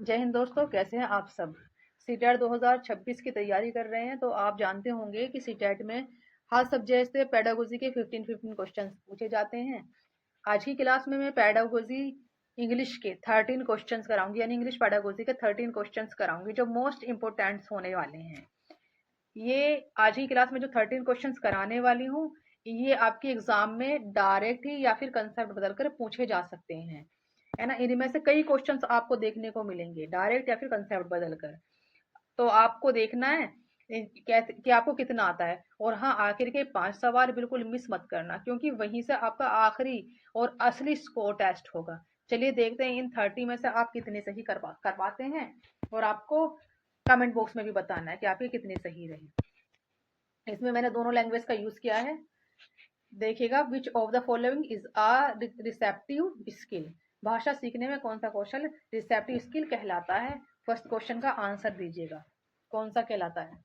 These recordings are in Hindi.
जय हिंद दोस्तों, कैसे हैं आप सब। सीटेट 2026 की तैयारी कर रहे हैं तो आप जानते होंगे कि सीटेट में हर सब्जेक्ट से पेडागोजी के 15 क्वेश्चन पूछे जाते हैं। आज की क्लास में मैं पेडागोजी इंग्लिश के 13 क्वेश्चंस कराऊंगी, यानी इंग्लिश पेडागोजी के 13 क्वेश्चंस कराऊंगी जो मोस्ट इंपोर्टेंट होने वाले हैं। ये आज की क्लास में जो 13 क्वेश्चंस कराने वाली हूँ, ये आपके एग्जाम में डायरेक्ट ही या फिर कंसेप्ट बदलकर पूछे जा सकते हैं, है ना। इनमें से कई क्वेश्चंस आपको देखने को मिलेंगे डायरेक्ट या फिर कंसेप्ट बदलकर। तो आपको देखना है कि आपको कितना आता है। और हाँ, आखिर के 5 सवाल बिल्कुल मिस मत करना, क्योंकि वहीं से आपका आखिरी और असली स्कोर टेस्ट होगा। चलिए देखते हैं इन 30 में से आप कितने सही कर पाते हैं, और आपको कमेंट बॉक्स में भी बताना है कि आपके कितने सही रहे। इसमें मैंने दोनों लैंग्वेज का यूज किया है। देखिएगा, which of the following is a receptive skill. भाषा सीखने में कौन सा कौशल रिसेप्टिव स्किल कहलाता है। फर्स्ट क्वेश्चन का आंसर दीजिएगा, कौन सा कहलाता है।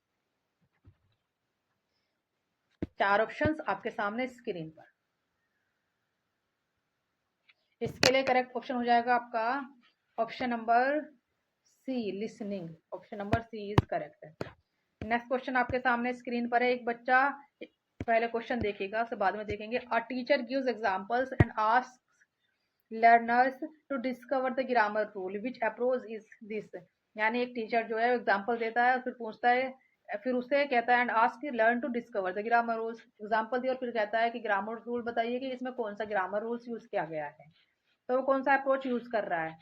4 ऑप्शंस आपके सामने स्क्रीन पर। इसके लिए करेक्ट ऑप्शन हो जाएगा आपका option number C, listening. Option number C is correct. Next question आपके सामने स्क्रीन पर है। एक बच्चा, पहले क्वेश्चन देखिएगा, उसके बाद में देखेंगे। A teacher gives examples and asks learners to discover the grammar rule, which approach is this. यानी एक टीचर जो है एग्जांपल देता है और फिर पूछता है, फिर उसे कहता है and ask learn to discover the grammar rules. Example दिया और फिर कहता है कि ग्रामर रूल बताइए कि इसमें कौन सा ग्रामर रूल्स यूज किया गया है। तो वो कौन सा अप्रोच यूज कर रहा है।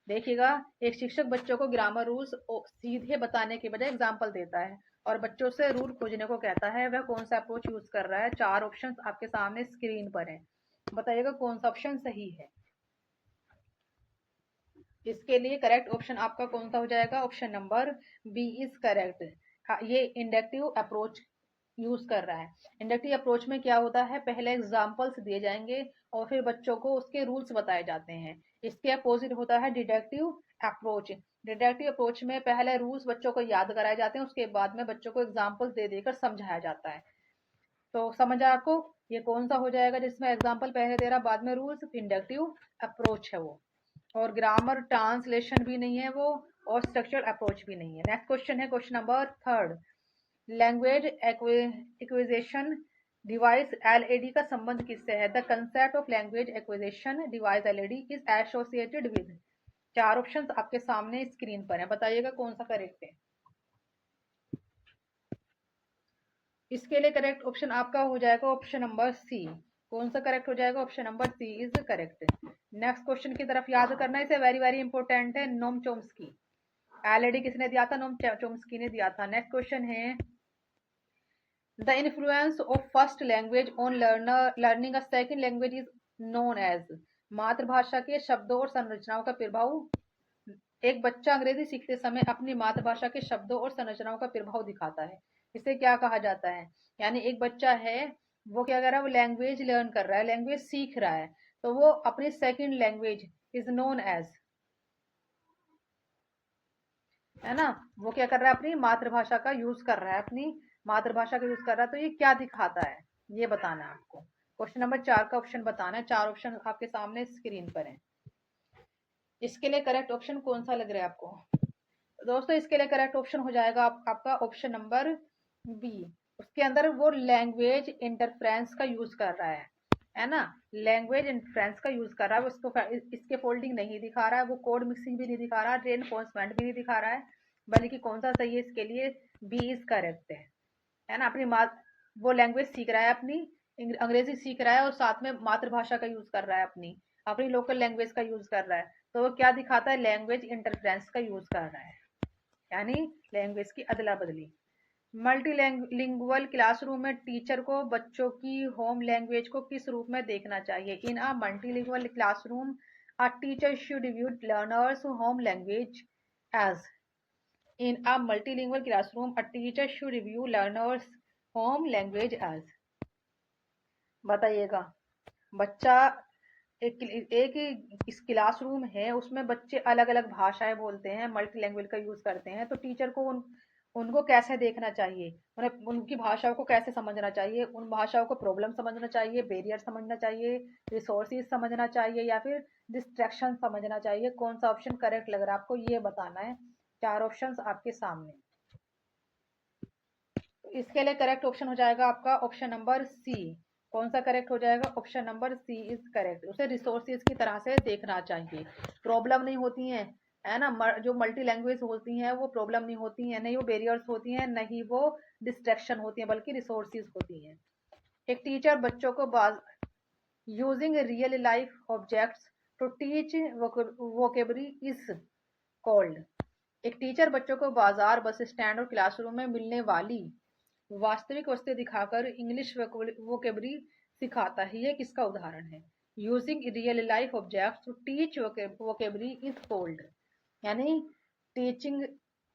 देखिएगा, एक शिक्षक बच्चों को ग्रामर रूल्स सीधे बताने के बजाय एग्जाम्पल देता है और बच्चों से रूल खोजने को कहता है। वह कौन सा अप्रोच यूज कर रहा है। 4 ऑप्शन आपके सामने स्क्रीन पर है, बताइएगा कौन सा ऑप्शन सही है। इसके लिए करेक्ट ऑप्शन आपका कौन सा हो जाएगा। Option number B is correct. ये इंडक्टिव अप्रोच यूज कर रहा है। इंडक्टिव अप्रोच में क्या होता है, पहले एग्जांपल्स दिए जाएंगे और फिर बच्चों को उसके रूल्स बताए जाते हैं। इसके अपोजिट होता है डिडक्टिव अप्रोच। डिडक्टिव अप्रोच में पहले रूल्स बच्चों को याद कराए जाते हैं, उसके बाद में बच्चों को एग्जाम्पल्स दे देकर समझाया जाता है। तो समझ आया आपको, ये कौन सा हो जाएगा जिसमें एग्जाम्पल पहले दे रहा बाद में रूल्स। इंडक्टिव अप्रोच है वो। और ग्रामर ट्रांसलेशन भी नहीं है वो, और स्ट्रक्चरल अप्रोच भी नहीं है। नेक्स्ट क्वेश्चन है question number 3। Language acquisition device LAD का संबंध किससे है। The concept of language acquisition device LAD is associated with. 4 option आपके सामने स्क्रीन पर है, बताइएगा कौन सा करेक्ट है। इसके लिए करेक्ट ऑप्शन आपका हो जाएगा ऑप्शन नंबर सी। कौन सा करेक्ट हो जाएगा। Option number C is correct. Next question की तरफ याद करना है, इसे वेरी वेरी इंपॉर्टेंट है। नोम चोम्स्की एलएडी किसने दिया था। नोम चोम्स्की ने दिया था। नेक्स्ट क्वेश्चन है, the influence of first language on learning a second language is known as. मातृभाषा के शब्दों और संरचनाओं का प्रभाव। एक बच्चा अंग्रेजी सीखते समय अपनी मातृभाषा के शब्दों और संरचनाओं का प्रभाव दिखाता है, इसे क्या कहा जाता है। यानी एक बच्चा है, वो क्या कर रहा है, वो लैंग्वेज लर्न कर रहा है, लैंग्वेज सीख रहा है, तो वो अपनी second language is known as, है ना। वो क्या कर रहा है, अपनी मातृभाषा का यूज कर रहा है, अपनी मातृभाषा का यूज कर रहा है। तो ये क्या दिखाता है, ये बताना है आपको। क्वेश्चन नंबर 4 का ऑप्शन बताना है। 4 ऑप्शन आपके सामने स्क्रीन पर है। इसके लिए करेक्ट ऑप्शन कौन सा लग रहा है आपको। दोस्तों, इसके लिए करेक्ट ऑप्शन हो जाएगा आपका ऑप्शन नंबर बी। उसके अंदर वो लैंग्वेज इंटरफ्रेंस का यूज कर रहा है ना। लैंग्वेज इंटरफ्रेंस का यूज कर रहा है, उसको इसके फोल्डिंग नहीं दिखा रहा है, वो कोड मिक्सिंग भी नहीं दिखा रहा है, रेनफोर्समेंट भी नहीं दिखा रहा है, बल्कि कौन सा सही है इसके लिए, बी इज करेक्ट है ना। अपनी वो लैंग्वेज सीख रहा है, अपनी अंग्रेजी सीख रहा है और साथ में मातृभाषा का यूज कर रहा है, अपनी अपनी लोकल लैंग्वेज का यूज कर रहा है। तो वो क्या दिखाता है, लैंग्वेज इंटरफ्रेंस का यूज कर रहा है, यानी लैंग्वेज की अदला बदली। मल्टीलिंगुअल क्लासरूम में टीचर को बच्चों की होम लैंग्वेज को किस रूप में देखना चाहिए। In a multilingual classroom a teacher should view learners home language as. In a multilingual classroom a teacher should review learners home language as. बताइएगा। बच्चा एक इस क्लासरूम है, उसमें बच्चे अलग अलग भाषाएं बोलते हैं, मल्टी लैंग्वेज का यूज करते हैं, तो टीचर को उनको कैसे देखना चाहिए, उन्हें उनकी भाषाओं को कैसे समझना चाहिए, उन भाषाओं को प्रॉब्लम समझना चाहिए, बैरियर समझना चाहिए, रिसोर्सेज समझना चाहिए, या फिर डिस्ट्रैक्शन समझना चाहिए। कौन सा ऑप्शन करेक्ट लग रहा है आपको, ये बताना है। 4 ऑप्शंस आपके सामने। तो इसके लिए करेक्ट ऑप्शन हो जाएगा आपका ऑप्शन नंबर सी। कौन सा करेक्ट हो जाएगा, option number C is correct. उसे रिसोर्सेज की तरह से देखना चाहिए। प्रॉब्लम नहीं होती है ना, जो मल्टी लैंग्वेज होती हैं वो प्रॉब्लम नहीं होती हैं, नहीं वो बैरियर्स होती हैं, नहीं वो डिस्ट्रैक्शन होती हैं, बल्कि रिसोर्सेज होती हैं। एक टीचर बच्चों को using real life objects to teach vocabulary is called. एक टीचर बच्चों को बाजार, बस स्टैंड और क्लासरूम में मिलने वाली वास्तविक वस्तु दिखाकर इंग्लिश वोकेबरी सिखाता है। ये किसका उदाहरण है? Using real life objects to teach vocabulary is called, यानी टीचिंग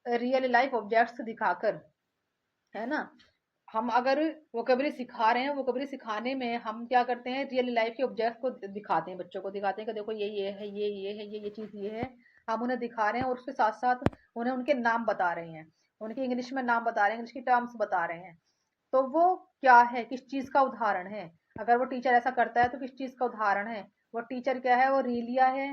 रियल लाइफ ऑब्जेक्ट्स दिखाकर, है ना। हम अगर वोकेबरी सिखा रहे हैं, वोकेबरी सिखाने में हम क्या करते हैं, रियल लाइफ के ऑब्जेक्ट को दिखाते हैं, बच्चों को दिखाते हैं कि देखो ये है, ये है, ये चीज ये है। हम उन्हें दिखा रहे हैं और उसके साथ साथ उन्हें उनके नाम बता रहे हैं, उनके इंग्लिश में नाम बता रहे हैं, इंग्लिश की टर्म्स बता रहे हैं। तो वो क्या है, किस चीज का उदाहरण है? अगर वो टीचर ऐसा करता है तो किस चीज का उदाहरण है? वो टीचर क्या है, वो रीलिया है,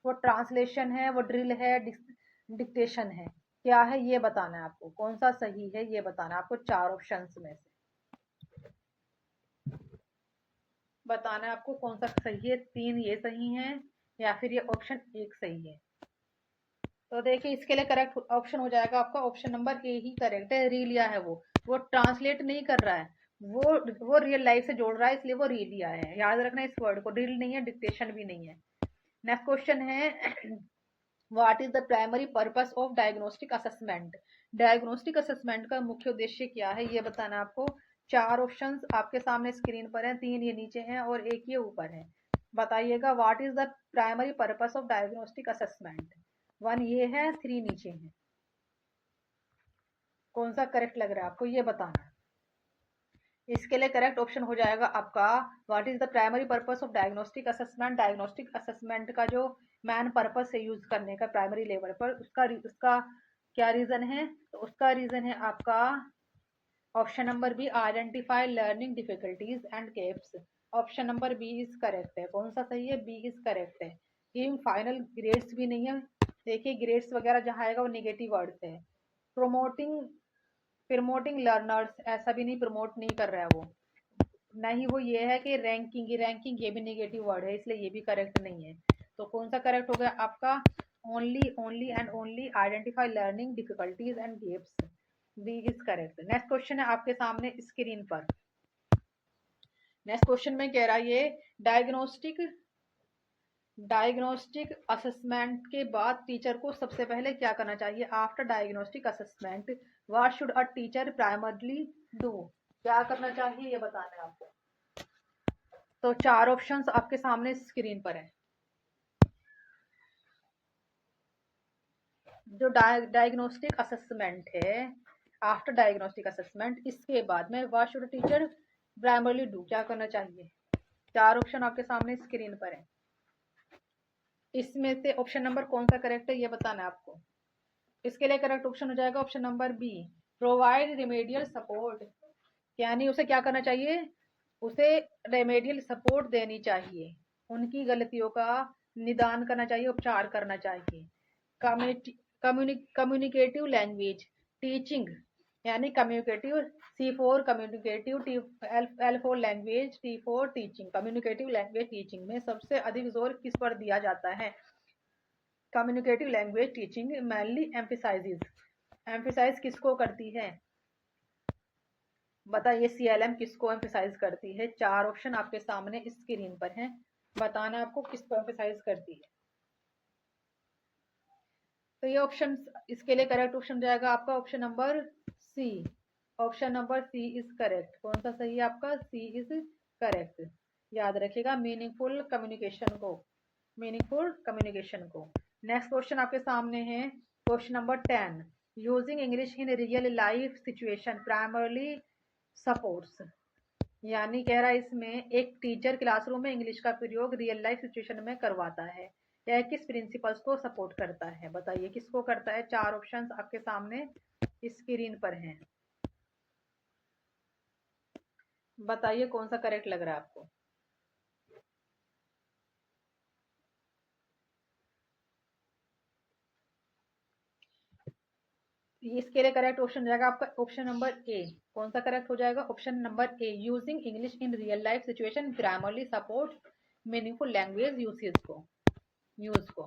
वो ट्रांसलेशन है, वो ड्रिल है, डिक्टेशन है, क्या है ये बताना है आपको। कौन सा सही है ये बताना है आपको। 4 ऑप्शंस में से बताना है आपको कौन सा सही है। 3 ये सही है या फिर ये ऑप्शन 1 सही है। तो देखिए इसके लिए करेक्ट ऑप्शन हो जाएगा आपका option number A he correct है। रीलिया है वो ट्रांसलेट नहीं कर रहा है, वो रियल लाइफ से जोड़ रहा है, इसलिए वो रीलिया है। याद रखना इस वर्ड को, ड्रिल नहीं है, डिक्टेशन भी नहीं है। नेक्स्ट क्वेश्चन है what is the primary purpose of diagnostic assessment. Diagnostic assessment का मुख्य उद्देश्य क्या है ये बताना आपको। 4 ऑप्शंस आपके सामने स्क्रीन पर हैं, 3 ये नीचे हैं और 1 ये ऊपर है। बताइएगा what is the primary purpose of diagnostic assessment. 1 ये है, 3 नीचे है। कौन सा करेक्ट लग रहा है आपको ये बताना है। इसके लिए करेक्ट ऑप्शन हो जाएगा आपका what is the primary purpose of diagnostic assessment. Diagnostic assessment का जो मैन पर्पस है यूज करने का प्राइमरी लेवल पर, उसका क्या रीजन है? तो उसका रीजन है आपका option number B, identify learning difficulties and gaps. Option number B is correct है। कौन सा सही है? बी इज करेक्ट है। ये फाइनल ग्रेड्स भी नहीं है। देखिए ग्रेड्स वगैरह जहाँ आएगा वो निगेटिव वर्ड्स है। प्रोमोटिंग प्रमोटिंग लर्नर्स, ऐसा भी नहीं, प्रमोट नहीं कर रहा है वो। नहीं वो ये है कि रैंकिंग, रैंकिंग ये भी नेगेटिव वर्ड है, इसलिए ये भी करेक्ट नहीं है। तो कौन सा करेक्ट हो गया आपका? Only, only and only identify learning difficulties and gaps, B is correct. Next question है आपके सामने स्क्रीन पर। नेक्स्ट क्वेश्चन में कह रहा है ये डायग्नोस्टिक डायग्नोस्टिक असेसमेंट के बाद टीचर को सबसे पहले क्या करना चाहिए। After diagnostic assessment what should a teacher primarily do. क्या करना चाहिए ये बताना है आपको। तो 4 ऑप्शंस आपके सामने स्क्रीन पर है। जो डायग्नोस्टिक असेसमेंट है, आफ्टर डायग्नोस्टिक असेसमेंट, इसके बाद में what should teacher primarily do, क्या करना चाहिए। 4 ऑप्शन आपके सामने स्क्रीन पर है। इसमें से ऑप्शन नंबर कौन सा करेक्ट है ये बताना है आपको। इसके लिए करेक्ट ऑप्शन हो जाएगा option number B, provide remedial support. यानी उसे क्या करना चाहिए, उसे रेमेडियल सपोर्ट देनी चाहिए, उनकी गलतियों का निदान करना चाहिए, उपचार करना चाहिए। कम्युनिकेटिव लैंग्वेज टीचिंग, यानी communicative, C4 communicative, L4 language, T4 teaching. Communicative language teaching में सबसे अधिक जोर किस पर दिया जाता है। Communicative language teaching mainly emphasise किसको करती है, बताइए। CLM किसको एम्फिसाइज करती है। 4 ऑप्शन आपके सामने स्क्रीन पर हैं, बताना आपको किसको एम्फिसाइज करती है। तो ये ऑप्शन, इसके लिए करेक्ट ऑप्शन जाएगा आपका option number C. Option number C is correct. कौन सा सही है आपका? C is correct. याद रखिएगा मीनिंगफुल कम्युनिकेशन को, मीनिंगफुल कम्युनिकेशन को। नेक्स्ट क्वेश्चन आपके सामने है question number 10, using English in real life situation primarily supports. यानी कह रहा है इसमें एक टीचर क्लासरूम में इंग्लिश का प्रयोग रियल लाइफ सिचुएशन में करवाता है। यह किस प्रिंसिपल्स को सपोर्ट करता है, बताइए किसको करता है। चार ऑप्शंस आपके सामने स्क्रीन पर हैं, बताइए कौन सा करेक्ट लग रहा है आपको। इसके लिए करेक्ट ऑप्शन हो जाएगा आपका ऑप्शन नंबर ए। कौन सा करेक्ट हो जाएगा, option number A. Using English in real life situation Grammarly support meaningful language usage को, यूज को,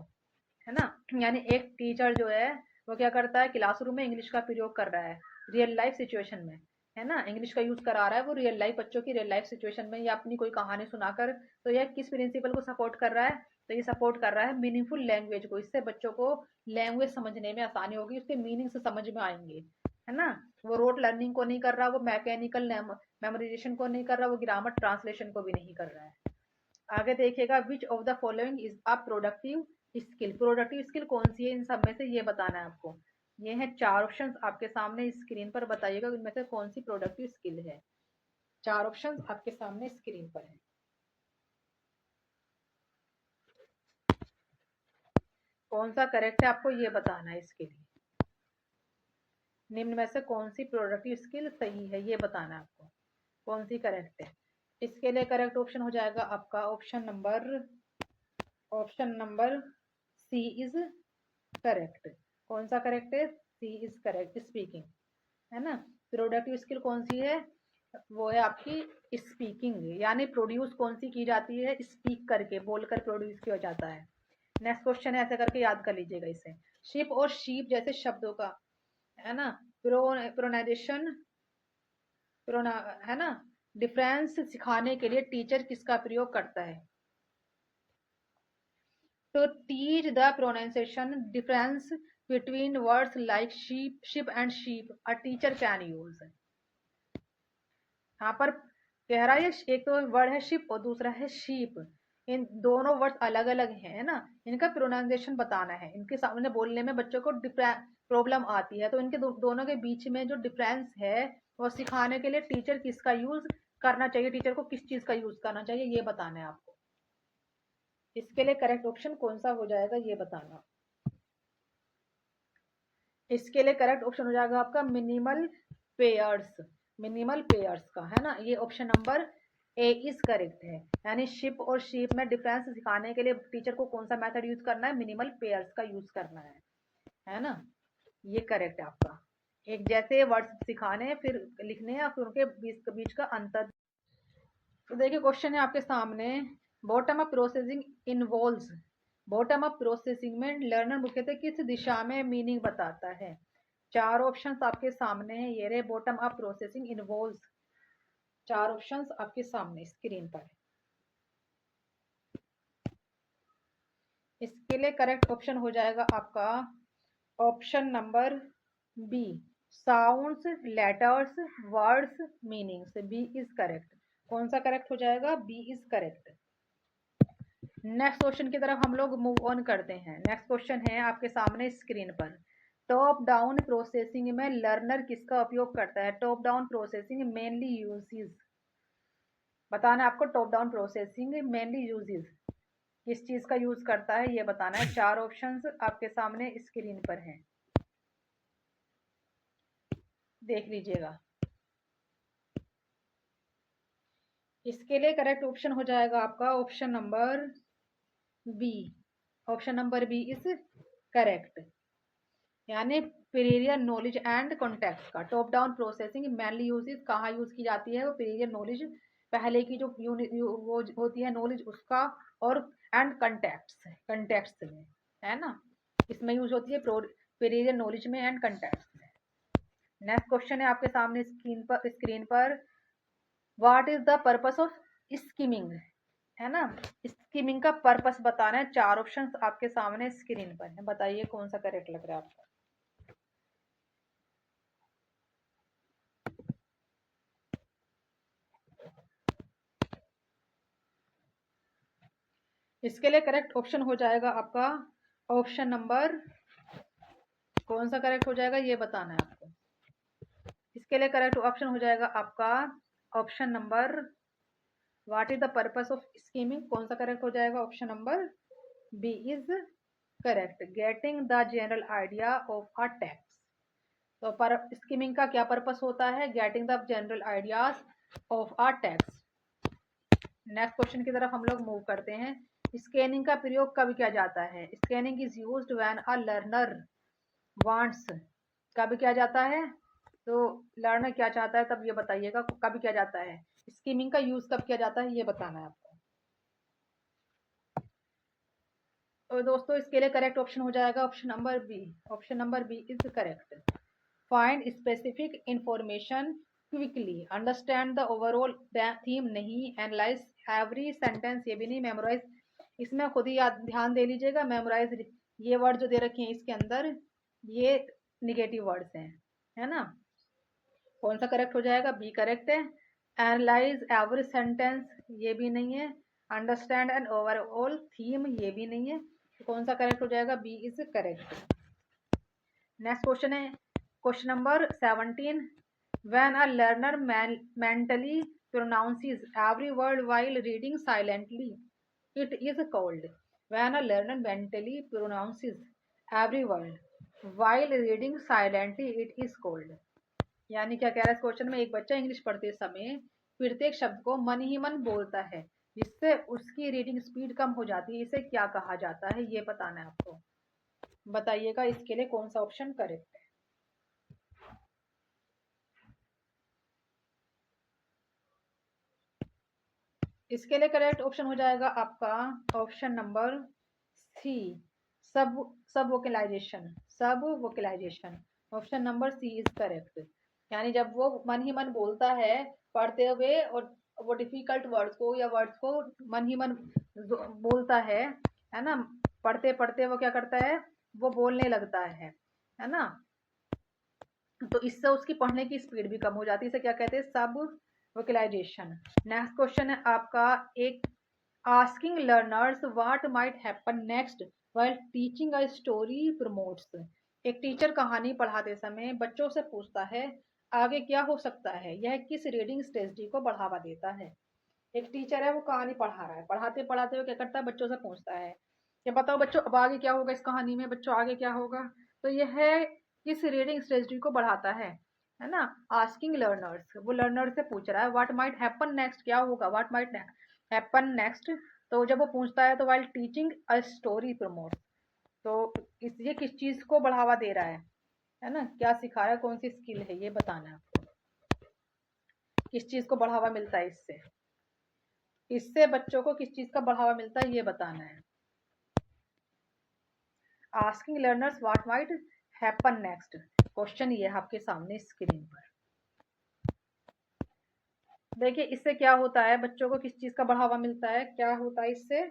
है ना। यानी एक टीचर जो है वो क्या करता है, क्लासरूम में इंग्लिश का प्रयोग कर रहा है रियल लाइफ सिचुएशन में, है ना, इंग्लिश का यूज करा रहा है वो रियल लाइफ बच्चों की रियल लाइफ सिचुएशन में, या अपनी कोई कहानी सुनाकर। तो यह किस प्रिंसिपल को सपोर्ट कर रहा है, तो ये सपोर्ट कर रहा है मीनिंगफुल लैंग्वेज को। इससे बच्चों को लैंग्वेज समझने में आसानी होगी, उसके मीनिंग से समझ में आएंगे, है ना। वो रोट लर्निंग को नहीं कर रहा, वो मैकेनिकल मेमोराइजेशन को नहीं कर रहा, वो ग्रामर ट्रांसलेशन को भी नहीं कर रहा है। आगे देखिएगा, which of the following is a productive skill. Productive skill कौन सी है इन सब में से, ये बताना है आपको। ये है चार ऑप्शंस आपके सामने स्क्रीन पर, बताइएगा इनमें से कौन सी प्रोडक्टिव स्किल है। चार ऑप्शंस आपके सामने स्क्रीन पर है, कौन सा करेक्ट है आपको ये बताना है। इसके लिए निम्न में से कौन सी प्रोडक्टिव स्किल सही है ये बताना है आपको, कौन सी करेक्ट है। इसके लिए करेक्ट ऑप्शन हो जाएगा आपका option number C is correct. कौन सा करेक्ट है, सी इज करेक्ट, स्पीकिंग, है ना। प्रोडक्टिव स्किल कौन सी है, वो है आपकी स्पीकिंग, यानी प्रोड्यूस कौन सी की जाती है, स्पीक करके, बोलकर प्रोड्यूस किया जाता है। नेक्स्ट क्वेश्चन है, ऐसे करके याद कर लीजिएगा इसे। शिप और शीप जैसे शब्दों का, है ना, प्रोनाइजेशन, प्रोना, है ना, डिफरेंस सिखाने के लिए टीचर किसका प्रयोग करता है। To teach the pronunciation difference between words like sheep and sheep, a teacher can use। यहाँ पर कह रहा है एक तो वर्ड है शिप और दूसरा है शीप, इन दोनों वर्ड अलग अलग हैं, है ना। इनका प्रोनाउंसिएशन बताना है, इनके सामने बोलने में बच्चों को प्रॉब्लम आती है, तो इनके दोनों के बीच में जो डिफरेंस है वो सिखाने के लिए टीचर किसका यूज करना चाहिए, टीचर को किस चीज का यूज करना चाहिए ये बताना है आपको। इसके लिए करेक्ट ऑप्शन कौन सा हो जाएगा ये बताना। इसके लिए करेक्ट ऑप्शन हो जाएगा आपका मिनिमल पेयर्स, मिनिमल पेयर्स का, है ना। ये option number A is correct है। यानी शिप और शीप में डिफरेंस सिखाने के लिए टीचर को कौन सा मेथड यूज करना है, मिनिमल पेयर्स का यूज करना है ना। ये करेक्ट है आपका। एक जैसे वर्ड्स सिखाने हैं फिर लिखने हैं, फिर उनके बीच का अंतर। तो देखिए क्वेश्चन है आपके सामने, bottom up processing involves. Bottom up processing में लर्नर मुख्यतः किस दिशा में मीनिंग बताता है। चार ऑप्शंस आपके सामने हैं, ये रहे बॉटम अप प्रोसेसिंग इन्वॉल्व्स। चार ऑप्शंस आपके सामने स्क्रीन पर। इसके लिए करेक्ट ऑप्शन हो जाएगा आपका option number B, sounds letters words meanings, B is correct. कौन सा करेक्ट हो जाएगा, B is correct. Next question की तरफ हम लोग मूव ऑन करते हैं। नेक्स्ट क्वेश्चन है आपके सामने स्क्रीन पर, टॉप डाउन प्रोसेसिंग में लर्नर किसका उपयोग करता है। Top down processing mainly uses, बताना है आपको top down processing mainly uses किस चीज का यूज करता है ये बताना है। चार ऑप्शंस आपके सामने स्क्रीन पर हैं, देख लीजिएगा। इसके लिए करेक्ट ऑप्शन हो जाएगा आपका option number B. Option number B is correct, यानी पीरियड नॉलेज एंड कॉन्टेक्स्ट का। Top down processing mainly use कहाँ यूज की जाती है, वो पीरियड नॉलेज, पहले की जो यूनिट वो होती है नॉलेज उसका, और एंड कंटेक्स्ट में, है ना, इसमें यूज होती है पीरियड नॉलेज में एंड कंटेक्स्ट में। नेक्स्ट क्वेश्चन है आपके सामने स्क्रीन पर what is the purpose of skimming, है ना। स्कीमिंग का पर्पस बताना है। चार ऑप्शंस आपके सामने स्क्रीन पर है, बताइए कौन सा करेक्ट लग रहा है आपको। इसके लिए करेक्ट ऑप्शन हो जाएगा आपका ऑप्शन नंबर, कौन सा करेक्ट हो जाएगा ये बताना है आपको। इसके लिए करेक्ट ऑप्शन हो जाएगा आपका option number what is the purpose of skimming, कौन सा करेक्ट हो जाएगा, option number B is correct. Getting the general idea of a text, तो पर स्कीमिंग का क्या पर्पस होता है? Getting the general ideas of a text. Next question की तरफ हम लोग मूव करते हैं। स्कैनिंग का प्रयोग कब किया जाता है? Scanning is used when a learner wants, कब किया जाता है? तो लर्नर क्या चाहता है तब ये बताइएगा कब किया जाता है। स्कीमिंग का यूज कब किया जाता है ये बताना है आपको। तो दोस्तों इसके लिए करेक्ट ऑप्शन हो जाएगा option number B. Option number B is correct. Find specific information quickly, understand the overall theme नहीं, एनालाइज एवरी सेंटेंस, ये भी नहीं, मेमोराइज, इसमें खुद ही याद ध्यान दे लीजिएगा। मेमोराइज ये वर्ड जो दे रखे हैं इसके अंदर ये निगेटिव वर्ड्स हैं, है ना। कौन सा करेक्ट हो जाएगा? बी करेक्ट है। एनालाइज एवरी सेंटेंस ये भी नहीं है। अंडरस्टैंड एंड ओवरऑल थीम ये भी नहीं है। तो कौन सा करेक्ट हो जाएगा? B is correct. Next question है question number 17। When a learner mentally pronounces every word while reading silently, it is called. When a learner mentally pronounces every word while reading silently, it is called. यानी क्या कह रहा है इस क्वेश्चन में? एक बच्चा इंग्लिश पढ़ते समय प्रत्येक शब्द को मन ही मन बोलता है जिससे उसकी रीडिंग स्पीड कम हो जाती है, इसे क्या कहा जाता है ये बताना है आपको। बताइएगा इसके लिए कौन सा ऑप्शन करेक्ट है। इसके लिए करेक्ट ऑप्शन हो जाएगा आपका ऑप्शन नंबर सी, सब सब वोकलाइजेशन। सब vocalisation, option number C is correct. यानी जब वो मन ही मन बोलता है पढ़ते हुए और वो डिफिकल्ट वर्ड्स को या वर्ड्स को मन ही मन बोलता है ना, पढ़ते पढ़ते वो क्या करता है? वो बोलने लगता है ना। तो इससे उसकी पढ़ने की स्पीड भी कम हो जाती है, इसे क्या कहते हैं? सब वोकलाइजेशन। नेक्स्ट क्वेश्चन है आपका एक, asking learners what might happen next while teaching a story promotes. एक टीचर कहानी पढ़ाते समय बच्चों से पूछता है आगे क्या हो सकता है, यह किस रीडिंग स्ट्रेटजी को बढ़ावा देता है। एक टीचर है वो कहानी पढ़ा रहा है, पढ़ाते पढ़ाते वो क्या करता है? बच्चों से पूछता है कि बताओ बच्चों अब आगे क्या होगा इस कहानी में, बच्चों आगे क्या होगा। तो यह है किस रीडिंग स्ट्रेटजी को बढ़ाता है ना। आस्किंग लर्नर्स, वो लर्नर से पूछ रहा है व्हाट माइट हैपन नेक्स्ट, क्या होगा, व्हाट माइट हैपन नेक्स्ट। तो जब वो पूछता है तो while teaching a story promote, तो इस ये किस चीज को बढ़ावा दे रहा है ना, क्या सिखा रहा है, कौन सी स्किल है ये बताना है आपको। किस चीज को बढ़ावा मिलता है इससे, इससे बच्चों को किस चीज का बढ़ावा मिलता है ये बताना है। Asking learners what might happen next, question ये है आपके सामने स्क्रीन पर। देखिए इससे क्या होता है, बच्चों को किस चीज का बढ़ावा मिलता है, क्या होता है इससे।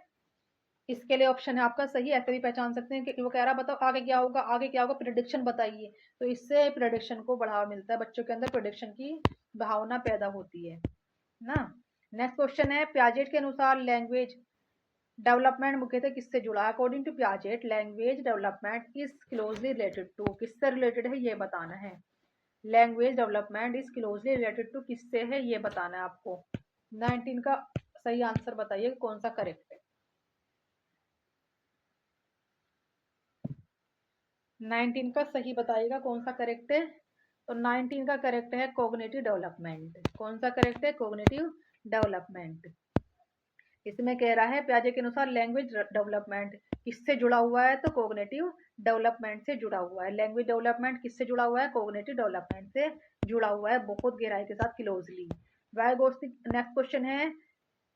इसके लिए ऑप्शन है आपका सही, ऐसे भी पहचान सकते हैं कि वो कह रहा बताओ आगे क्या होगा, आगे क्या होगा, प्रेडिक्शन बताइए। तो इससे प्रेडिक्शन को बढ़ावा मिलता है, बच्चों के अंदर प्रेडिक्शन की भावना पैदा होती है ना। नेक्स्ट क्वेश्चन है पियाजेट के अनुसार लैंग्वेज डेवलपमेंट मुख्यतः किससे जुड़ा है? According to Piaget language development is closely related to, किससे रिलेटेड है ये बताना है। Language development is closely related to किससे है ये बताना है आपको। 19 का सही आंसर बताइए कौन सा करेक्ट है। 19 का सही बताइएगा कौन सा करेक्ट है। तो 19 का करेक्ट है कोग्निटिव डेवलपमेंट। कौन सा करेक्ट है? Cognitive development. इसमें कह रहा है पियाजे के अनुसार लैंग्वेज डेवलपमेंट किससे जुड़ा हुआ है? तो कोग्निटिव डेवलपमेंट से जुड़ा हुआ है। लैंग्वेज डेवलपमेंट किससे जुड़ा हुआ है? कोग्निटिव डेवलपमेंट से जुड़ा हुआ है, बहुत गहराई के साथ, क्लोजली। वाइगोत्स्की, नेक्स्ट क्वेश्चन है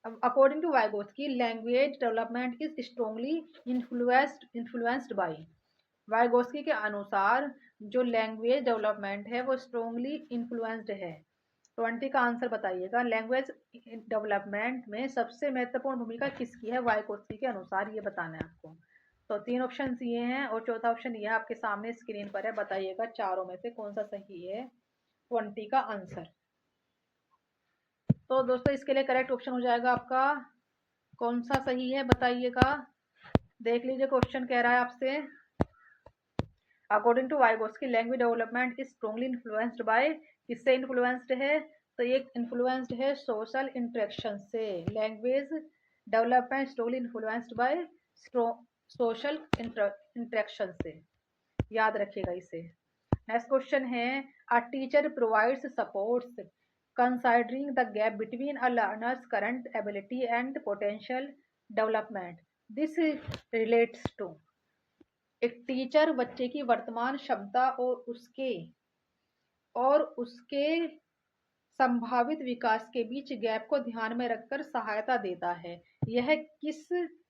according to Vygotsky language development is strongly influenced by. Vygotsky के अनुसार जो लैंग्वेज डेवलपमेंट है वो स्ट्रॉन्गली इन्फ्लुएंस्ड है। 20 का आंसर बताइएगा। लैंग्वेज डेवलपमेंट में सबसे महत्वपूर्ण भूमिका किसकी है वाइगोत्स्की के अनुसार, ये बताना है आपको। तो 3 ऑप्शन ये हैं और चौथा ऑप्शन ये है आपके सामने स्क्रीन पर है। बताइएगा चारों में से कौन सा सही है 20 का आंसर। तो दोस्तों इसके लिए करेक्ट ऑप्शन हो जाएगा आपका कौन सा सही है बताइएगा। देख लीजिए क्वेश्चन कह रहा है आपसे according to Vygotsky language development is strongly influenced by, किससे इन्फ्लुएंस्ड है? तो ये इन्फ्लुएंस्ड है सोशल इंटरेक्शन से। Language development strongly influenced by social interaction से, याद रखिएगा इसे। नेक्स्ट क्वेश्चन है, a teacher provides supports considering the gap between a learners current ability and potential development, this relates to. एक टीचर बच्चे की वर्तमान क्षमता और उसके संभावित विकास के बीच गैप को ध्यान में रखकर सहायता देता है। यह किस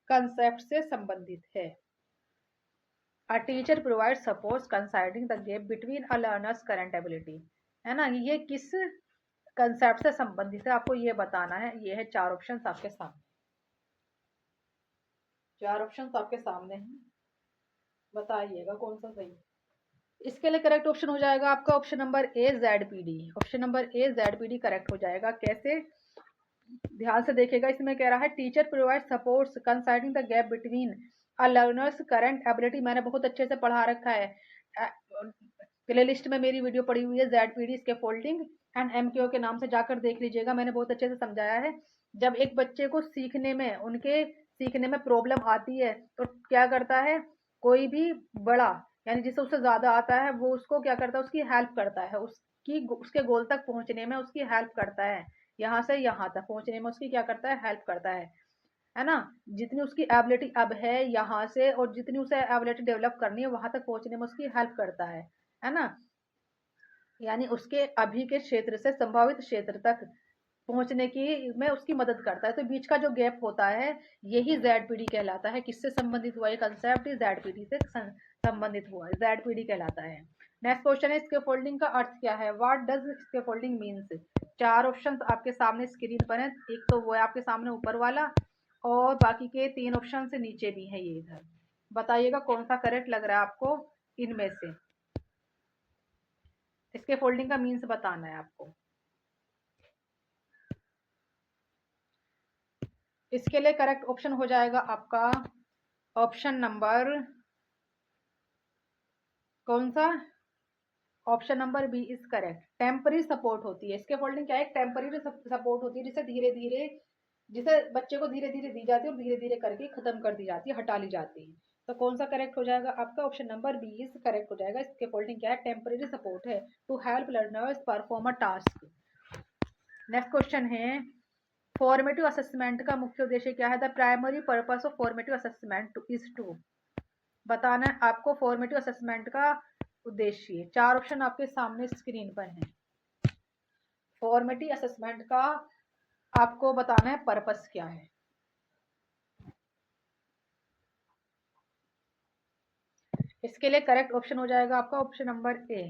कंसेप्ट से संबंधित है? A teacher provides support considering the gap between a learner's current ability, है ना। ये किस कंसेप्ट से संबंधित है आपको ये बताना है। ये है चार ऑप्शन आपके सामने, चार ऑप्शन आपके सामने हैं, बताइएगा कौन सा सही। इसके लिए करेक्ट ऑप्शन हो जाएगा आपका option number A ZPD। Option number A ZPD correct हो जाएगा। कैसे, ध्यान से देखेगा। इसमें कह रहा है teacher provide supports considering the gap between a learners current ability, मैंने बहुत अच्छे से पढ़ा रखा है, प्ले लिस्ट में मेरी वीडियो पड़ी हुई है ZPD स्कैफोल्डिंग एंड MKO के नाम से, जाकर देख लीजिएगा, मैंने बहुत अच्छे से समझाया है। जब एक बच्चे को उनके सीखने में प्रॉब्लम आती है तो क्या करता है, कोई भी बड़ा यानी जिसे उससे ज्यादा आता है वो उसको क्या करता है, उसकी हेल्प करता है, उसके गोल तक पहुंचने में उसकी हेल्प करता है, यहाँ से यहाँ तक पहुंचने में उसकी क्या करता है, हेल्प करता है ना। जितनी उसकी एबिलिटी अब है यहाँ से, और जितनी उसे एबिलिटी डेवलप करनी है वहां तक पहुंचने में उसकी हेल्प करता है ना। यानी उसके अभी के क्षेत्र से संभावित क्षेत्र तक पहुंचने की में उसकी मदद करता है। तो बीच का जो गैप होता है यही ZPD कहलाता है। किससे संबंधित हुआ ये कंसेप्ट? ZPD से संबंधित हुआ है, ZPD कहलाता है। नेक्स्ट क्वेश्चन है, स्कैफोल्डिंग का अर्थ क्या है? What does scaffolding means? चार ऑप्शन आपके सामने स्क्रीन पर है। एक तो वो है आपके सामने ऊपर वाला, और बाकी के तीन ऑप्शन से नीचे भी है ये इधर। बताइएगा कौन सा करेक्ट लग रहा है आपको इनमें से। इसके फोल्डिंग का मीन्स बताना है आपको। इसके लिए करेक्ट ऑप्शन हो जाएगा आपका ऑप्शन नंबर कौन सा? Option number B is correct. Temporary support होती है इसके फोल्डिंग। क्या है? टेम्पररी सपोर्ट होती है जिसे बच्चे को धीरे धीरे दी जाती है और धीरे धीरे करके खत्म कर दी जाती है, हटा ली जाती है। तो कौन सा करेक्ट हो जाएगा आपका? Option number B is correct हो जाएगा। इसके फोल्डिंग क्या है? टेम्पररी सपोर्ट है, to help learners perform a task. Next question है, फॉर्मेटिव असेसमेंट का मुख्य उद्देश्य क्या है? The primary purpose of formative assessment is to, बताना है आपको फॉर्मेटिव असेसमेंट का उद्देश्य। चार ऑप्शन आपके सामने स्क्रीन पर हैं। फॉर्मेटिव असेसमेंट का आपको बताना है पर्पस क्या है। इसके लिए करेक्ट ऑप्शन हो जाएगा आपका ऑप्शन नंबर ए,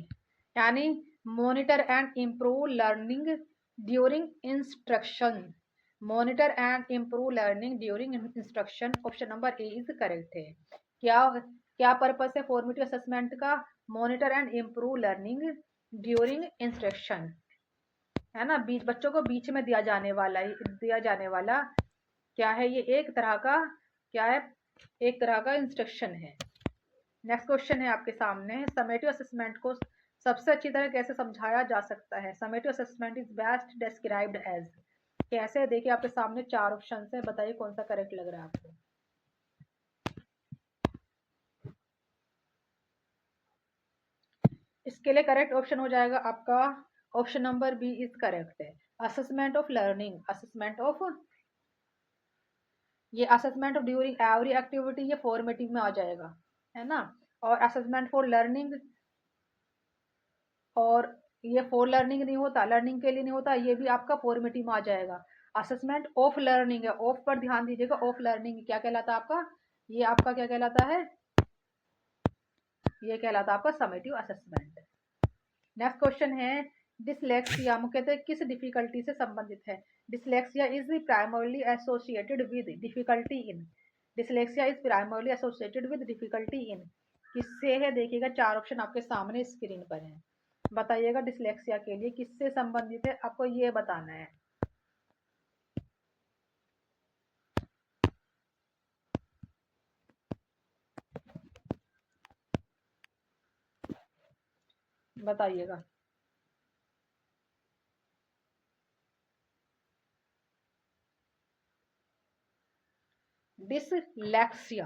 यानी monitor and improve learning during instruction. Monitor and improve learning during instruction, option number A is correct है। क्या पर्पस है फॉर्मेटिव असेसमेंट का? Monitor and improve learning during instruction, है ना। बच्चों को बीच में दिया जाने वाला क्या है? ये एक तरह का क्या है? एक तरह का इंस्ट्रक्शन है। नेक्स्ट क्वेश्चन है आपके सामने, समेटिव असेसमेंट को सबसे अच्छी तरह कैसे समझाया जा सकता है? Summative assessment is best described as, कैसे? देखिए आपके सामने चार ऑप्शन है, बताइए कौन सा करेक्ट लग रहा है आपको। इसके लिए करेक्ट ऑप्शन हो जाएगा आपका option number B is correct है। असेसमेंट ऑफ लर्निंग, ये assessment of during every activity, ये फॉर्मेटिव में आ जाएगा, है ना। और असेसमेंट फॉर लर्निंग, और ये फॉर लर्निंग नहीं होता, लर्निंग के लिए नहीं होता, ये भी आपका फॉर्मेटिव में आ जाएगा। असेसमेंट ऑफ लर्निंग है, ऑफ पर ध्यान दीजिएगा। ऑफ लर्निंग क्या कहलाता है आपका? ये आपका क्या कहलाता है? ये कहलाता है आपका समेटिव असेसमेंट। नेक्स्ट क्वेश्चन है, डिसलेक्सिया मुख्यतः किस डिफिकल्टी से संबंधित है? Dyslexia is primarily associated with difficulty in, dyslexia is primarily associated with difficulty in, किससे है? देखिएगा चार ऑप्शन आपके सामने स्क्रीन पर है, बताइएगा डिसलेक्सिया के लिए किससे संबंधित है, आपको ये बताना है। बताइएगा। डिसलेक्सिया,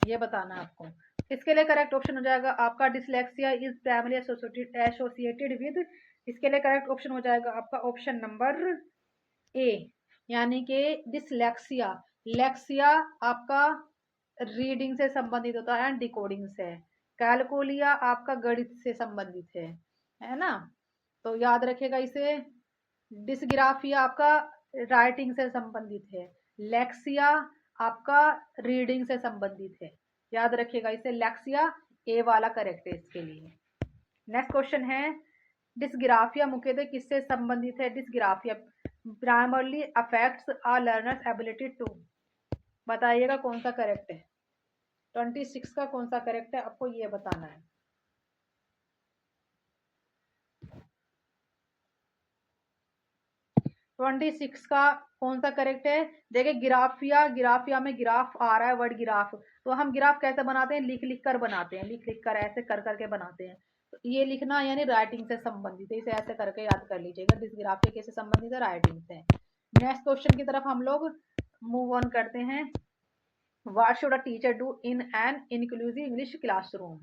ये बताना है आपको। इसके लिए करेक्ट ऑप्शन हो जाएगा आपका dyslexia is primary associated with, इसके लिए करेक्ट ऑप्शन हो जाएगा आपका ऑप्शन नंबर ए, यानी कि डिसलेक्सिया। लेक्सिया आपका रीडिंग से संबंधित होता है एंड डिकोडिंग से। कैलकुलिया आपका गणित से संबंधित है ना, तो याद रखिएगा इसे। डिसग्राफिया आपका राइटिंग से संबंधित है। लेक्सिया आपका रीडिंग से संबंधित है, याद रखिएगा इसे। लेक्सिया ए वाला करेक्ट है इसके लिए। नेक्स्ट क्वेश्चन है, डिसग्राफिया मुख्यतः किससे संबंधित है? Dysgraphia primarily affects a learner's ability to, बताइएगा कौन सा करेक्ट है। 26 का कौन सा करेक्ट है आपको ये बताना है। 26 का कौन सा करेक्ट है? देखिए गिराफिया में गिराफ आ रहा है, वर्ड गिराफ, तो हम गिराफ कैसे बनाते हैं? लिख लिख कर बनाते हैं, लिख लिख कर ऐसे कर करके बनाते हैं। तो ये लिखना यानी राइटिंग से संबंधित है, इसे ऐसे करके याद कर लीजिएगा। डिसग्राफिया कैसे संबंधित है? राइटिंग से। नेक्स्ट क्वेश्चन की तरफ हम लोग मूव ऑन करते हैं। What should a teacher do in an inclusive English classroom,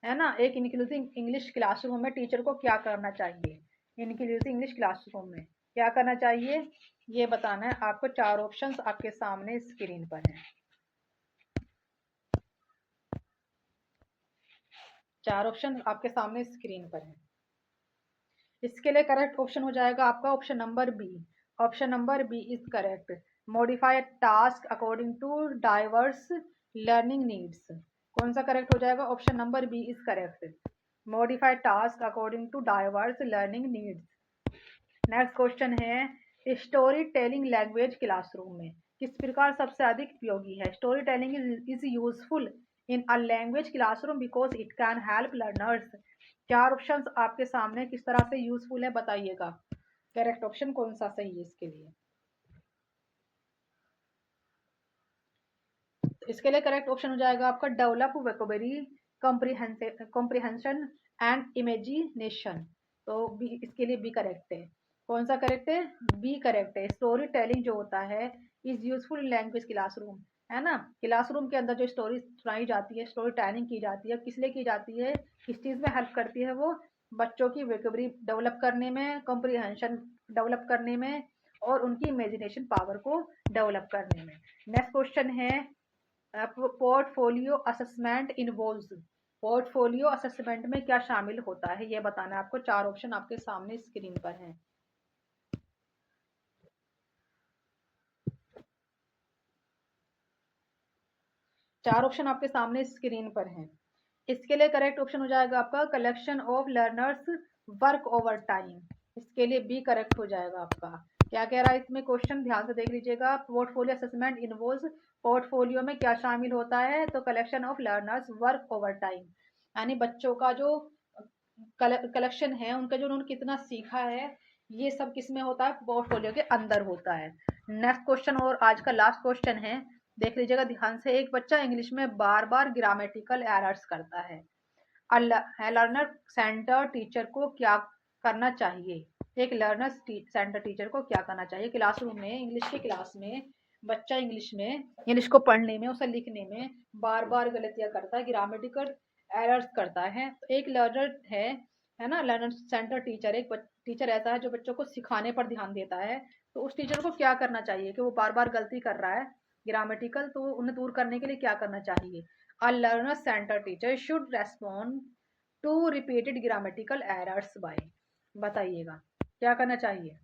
है ना। एक इंक्लूसिव इंग्लिश क्लासरूम में टीचर को क्या करना चाहिए? इंक्लूसिव इंग्लिश क्लासरूम में क्या करना चाहिए ये बताना है आपको। 4 ऑप्शंस आपके सामने स्क्रीन पर हैं। 4 ऑप्शन आपके सामने स्क्रीन पर हैं। इसके लिए करेक्ट ऑप्शन हो जाएगा आपका option number B. Option number B is correct. Modify task according to diverse learning needs, कौन सा करेक्ट हो जाएगा? Option number B is correct. Modify task according to diverse learning needs. Next question है, स्टोरी टेलिंग लैंग्वेज क्लासरूम में किस प्रकार सबसे अधिक उपयोगी है? Story telling is useful in a language classroom because it can help learners. 4 options आपके सामने किस तरह से यूजफुल है बताइएगा। करेक्ट ऑप्शन कौन सा सही है इसके लिए? इसके लिए करेक्ट ऑप्शन हो जाएगा आपका develop vocabulary comprehension and imagination, तो बी इसके लिए बी करेक्ट है। कौन सा करेक्ट है? बी करेक्ट है। स्टोरी टेलिंग जो होता है is useful in language classroom, है ना। क्लासरूम के अंदर जो स्टोरी सुनाई जाती है, स्टोरी टेलिंग की जाती है, किस लिए की जाती है, किस चीज़ में हेल्प करती है? वो बच्चों की वोकैबुलरी डेवलप करने में, कॉम्प्रिहेंशन डेवलप करने में और उनकी इमेजिनेशन पावर को डेवलप करने में। नेक्स्ट क्वेश्चन है, portfolio assessment involves, portfolio assessment में क्या शामिल होता है ये बताना है आपको। 4 ऑप्शन आपके सामने स्क्रीन पर हैं। चार ऑप्शन आपके सामने स्क्रीन पर हैं। इसके लिए करेक्ट ऑप्शन हो जाएगा आपका collection of learners work over time, इसके लिए बी करेक्ट हो जाएगा आपका। क्या कह रहा है इसमें क्वेश्चन, ध्यान से देख लीजिएगा। पोर्टफोलियो असेसमेंट इन्वॉल्व्स, पोर्टफोलियो में क्या शामिल होता है? तो collection of learners work over time, यानी बच्चों का जो कलेक्शन है, उनका जो उन्होंने कितना सीखा है, ये सब किस में होता है? पोर्टफोलियो के अंदर होता है। नेक्स्ट क्वेश्चन और आज का लास्ट क्वेश्चन है, देख लीजिएगा ध्यान से। एक बच्चा इंग्लिश में बार बार ग्रामेटिकल एरर्स करता है, लर्नर सेंटर टीचर को क्या करना चाहिए? एक लर्नर सेंटर टीचर को क्या करना चाहिए? क्लासरूम में, इंग्लिश की क्लास में बच्चा इंग्लिश को पढ़ने में, उसे लिखने में बार बार गलतियां करता है, ग्रामेटिकल एरर्स करता है। तो एक लर्नर है ना, लर्नर सेंटर टीचर, एक टीचर ऐसा है जो बच्चों को सिखाने पर ध्यान देता है। तो उस टीचर को क्या करना चाहिए कि वो बार बार गलती कर रहा है ग्रामेटिकल, तो उन्हें दूर करने के लिए क्या करना चाहिए? A learner center teacher should respond to repeated grammatical errors by, बताइएगा क्या करना चाहिए?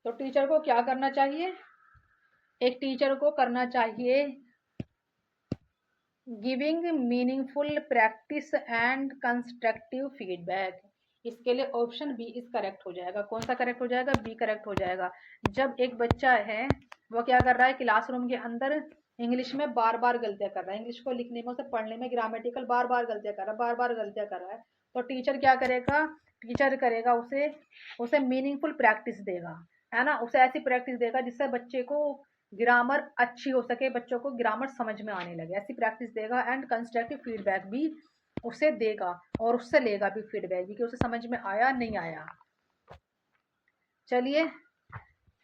तो टीचर को क्या करना चाहिए? एक टीचर को करना चाहिए giving meaningful practice and constructive feedback, इसके लिए ऑप्शन बी इज करेक्ट हो जाएगा। कौन सा करेक्ट हो जाएगा? बी करेक्ट हो जाएगा। जब एक बच्चा है वो क्या कर रहा है क्लासरूम के अंदर, इंग्लिश में बार बार गलतियां कर रहा है, इंग्लिश को लिखने में, उसे पढ़ने में ग्रामेटिकल बार बार गलतियां कर रहा है, बार बार गलतियां कर रहा है, तो टीचर क्या करेगा? टीचर करेगा उसे उसे मीनिंगफुल प्रैक्टिस देगा, है ना। उसे ऐसी प्रैक्टिस देगा जिससे बच्चे को ग्रामर अच्छी हो सके, बच्चों को ग्रामर समझ में आने लगे, ऐसी प्रैक्टिस देगा। एंड कंस्ट्रक्टिव फीडबैक भी उसे देगा और उससे लेगा भी फीडबैक भी कि उसे समझ में आया नहीं आया। चलिए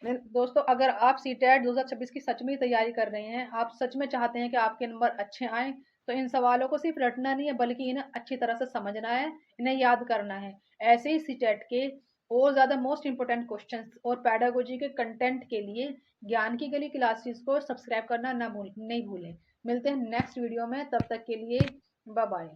दोस्तों, अगर आप सीटेट 2026 की सच में ही तैयारी कर रहे हैं, आप सच में चाहते हैं कि आपके नंबर अच्छे आए, तो इन सवालों को सिर्फ रटना नहीं है, बल्कि इन्हें अच्छी तरह से समझना है, इन्हें याद करना है। ऐसे ही सीटेट के और ज़्यादा मोस्ट इंपोर्टेंट क्वेश्चंस और पैडागोजी के कंटेंट के लिए ज्ञान की गली क्लासेस को सब्सक्राइब करना नहीं भूलें। मिलते हैं नेक्स्ट वीडियो में, तब तक के लिए बाय बाय।